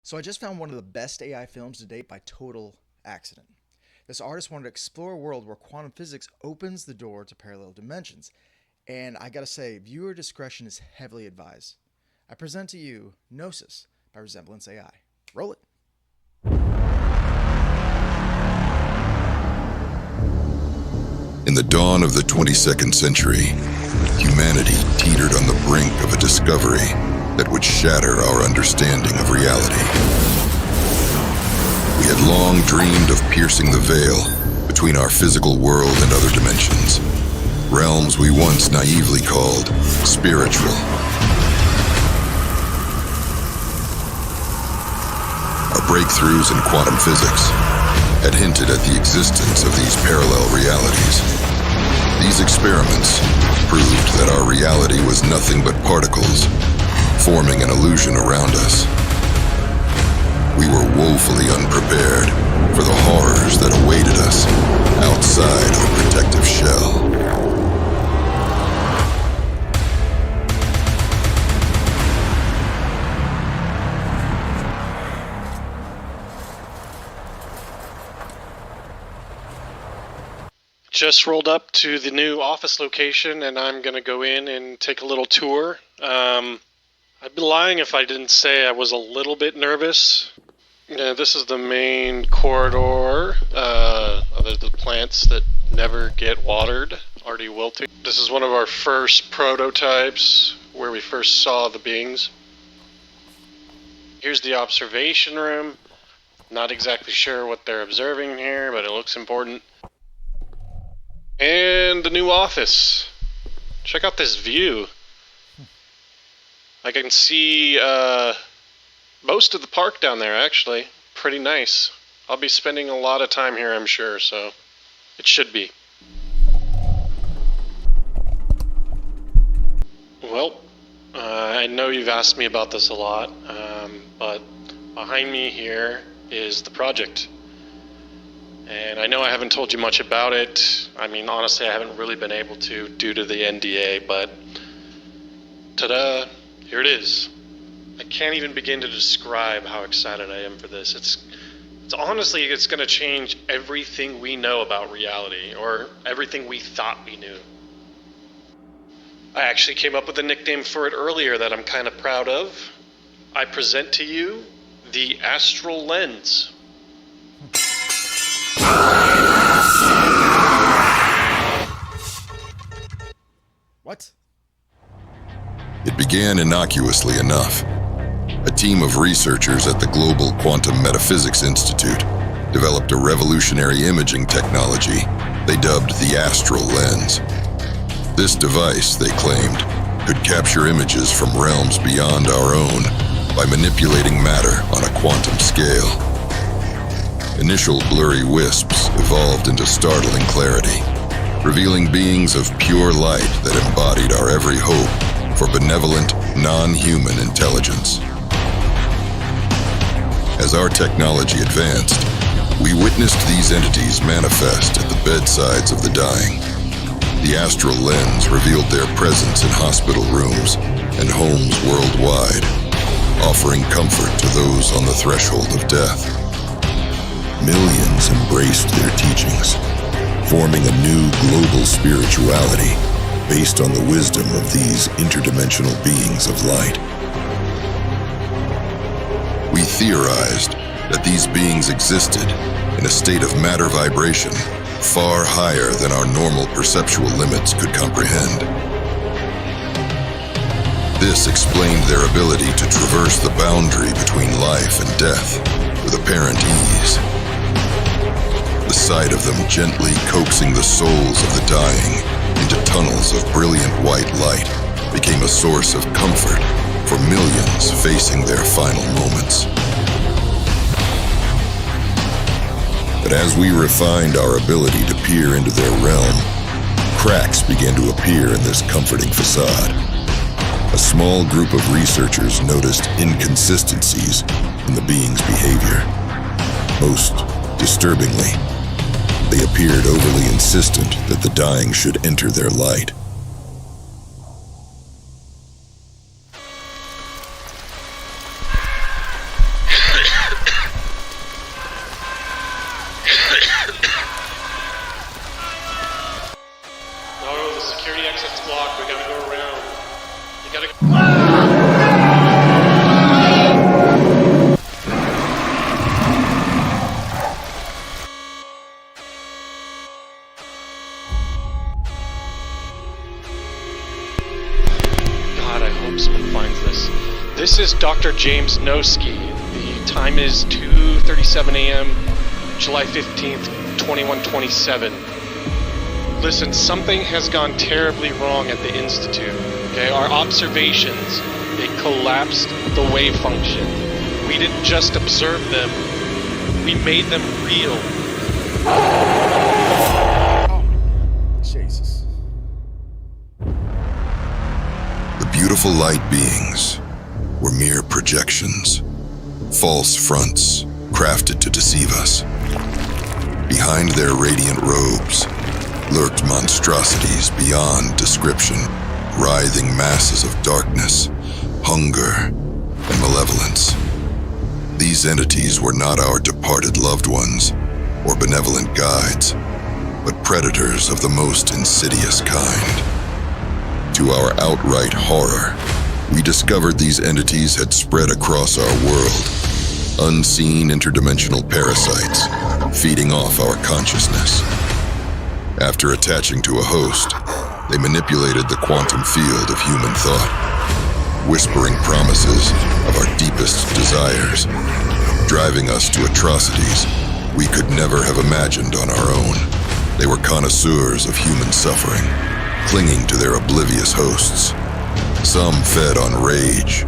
So I just found one of the best AI films to date by total accident. This artist wanted to explore a world where quantum physics opens the door to parallel dimensions. And I gotta say, viewer discretion is heavily advised. I present to you Gnosis by Resemblance AI. Roll it. In the dawn of the 22nd century, humanity teetered on the brink of a discovery that would shatter our understanding of reality. We had long dreamed of piercing the veil between our physical world and other dimensions, realms we once naively called spiritual. Our breakthroughs in quantum physics had hinted at the existence of these parallel realities. These experiments proved that our reality was nothing but particles, forming an illusion around us. We were woefully unprepared for the horrors that awaited us outside our protective shell. Just rolled up to the new office location, and I'm going to go in and take a little tour. I'd be lying if I didn't say I was a little bit nervous. Yeah, this is the main corridor of the plants that never get watered, already wilting. This is one of our first prototypes where we first saw the beings. Here's the observation room. Not exactly sure what they're observing here, but it looks important. And the new office. Check out this view. I can see most of the park down there, actually. Pretty nice. I'll be spending a lot of time here, I'm sure, so it should be. Well, I know you've asked me about this a lot, but behind me here is the project. And I know I haven't told you much about it. I mean, honestly, I haven't really been able to due to the NDA, but ta-da, here it is. I can't even begin to describe how excited I am for this. It's honestly, it's going to change everything we know about reality, or everything we thought we knew. I actually came up with a nickname for it earlier that I'm kind of proud of. I present to you the Astral Lens. What? It began innocuously enough. A team of researchers at the Global Quantum Metaphysics Institute developed a revolutionary imaging technology they dubbed the Astral Lens. This device, they claimed, could capture images from realms beyond our own by manipulating matter on a quantum scale. Initial blurry wisps evolved into startling clarity, revealing beings of pure light that embodied our every hope for benevolent, non-human intelligence. As our technology advanced, we witnessed these entities manifest at the bedsides of the dying. The Astral Lens revealed their presence in hospital rooms and homes worldwide, offering comfort to those on the threshold of death. Millions embraced their teachings, forming a new global spirituality based on the wisdom of these interdimensional beings of light. We theorized that these beings existed in a state of matter vibration far higher than our normal perceptual limits could comprehend. This explained their ability to traverse the boundary between life and death with apparent ease. The sight of them gently coaxing the souls of the dying into tunnels of brilliant white light became a source of comfort for millions facing their final moments. But as we refined our ability to peer into their realm, cracks began to appear in this comforting facade. A small group of researchers noticed inconsistencies in the being's behavior. Most disturbingly, they appeared overly insistent that the dying should enter their light. Dr. James Noski. The time is 2:37 a.m., July 15th, 2127. Listen, something has gone terribly wrong at the Institute. Okay, our observations, they collapsed the wave function. We didn't just observe them, we made them real. Oh, Jesus. The beautiful light beings were mere projections, false fronts crafted to deceive us. Behind their radiant robes lurked monstrosities beyond description, writhing masses of darkness, hunger, and malevolence. These entities were not our departed loved ones or benevolent guides, but predators of the most insidious kind. To our outright horror, we discovered these entities had spread across our world, unseen interdimensional parasites feeding off our consciousness. After attaching to a host, they manipulated the quantum field of human thought, whispering promises of our deepest desires, driving us to atrocities we could never have imagined on our own. They were connoisseurs of human suffering, clinging to their oblivious hosts. Some fed on rage,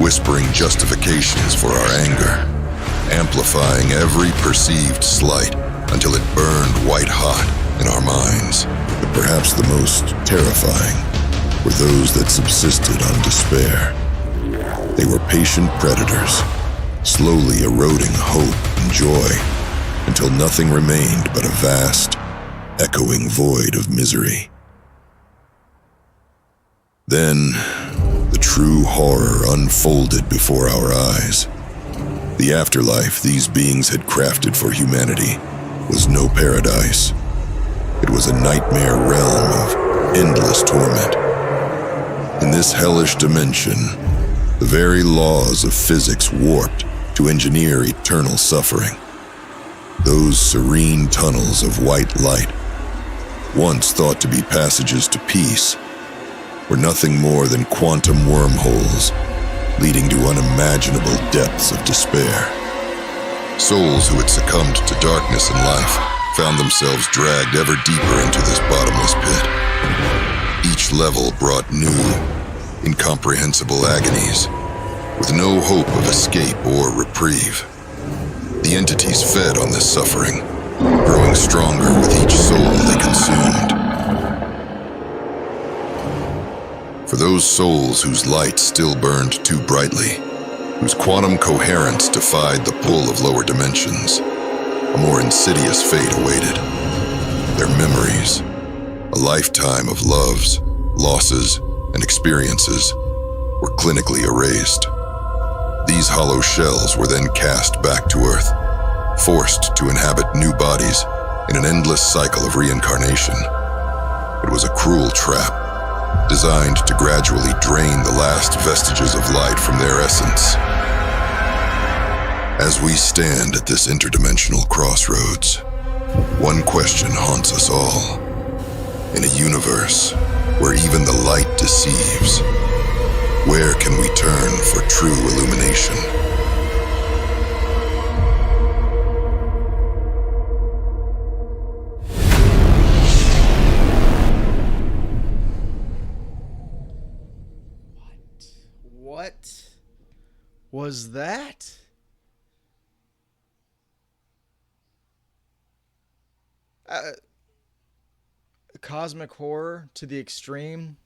whispering justifications for our anger, amplifying every perceived slight until it burned white hot in our minds. But perhaps the most terrifying were those that subsisted on despair. They were patient predators, slowly eroding hope and joy until nothing remained but a vast, echoing void of misery. Then, the true horror unfolded before our eyes. The afterlife these beings had crafted for humanity was no paradise. It was a nightmare realm of endless torment. In this hellish dimension, the very laws of physics warped to engineer eternal suffering. Those serene tunnels of white light, once thought to be passages to peace, were nothing more than quantum wormholes leading to unimaginable depths of despair. Souls who had succumbed to darkness in life found themselves dragged ever deeper into this bottomless pit. Each level brought new, incomprehensible agonies, with no hope of escape or reprieve. The entities fed on this suffering, growing stronger with each soul they consumed. For those souls whose light still burned too brightly, whose quantum coherence defied the pull of lower dimensions, a more insidious fate awaited. Their memories, a lifetime of loves, losses, and experiences, were clinically erased. These hollow shells were then cast back to Earth, forced to inhabit new bodies in an endless cycle of reincarnation. It was a cruel trap, designed to gradually drain the last vestiges of light from their essence. As we stand at this interdimensional crossroads, one question haunts us all. In a universe where even the light deceives, where can we turn for true illumination? What was that? Cosmic horror to the extreme.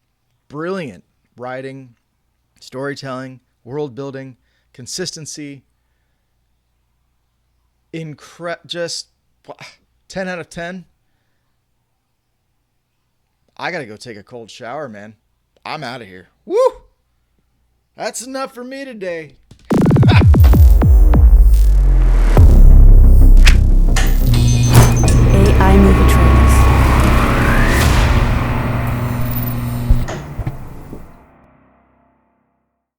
Brilliant writing, storytelling, world building, consistency. Just 10 out of 10. I gotta go take a cold shower, man. I'm out of here. Woo! That's enough for me today.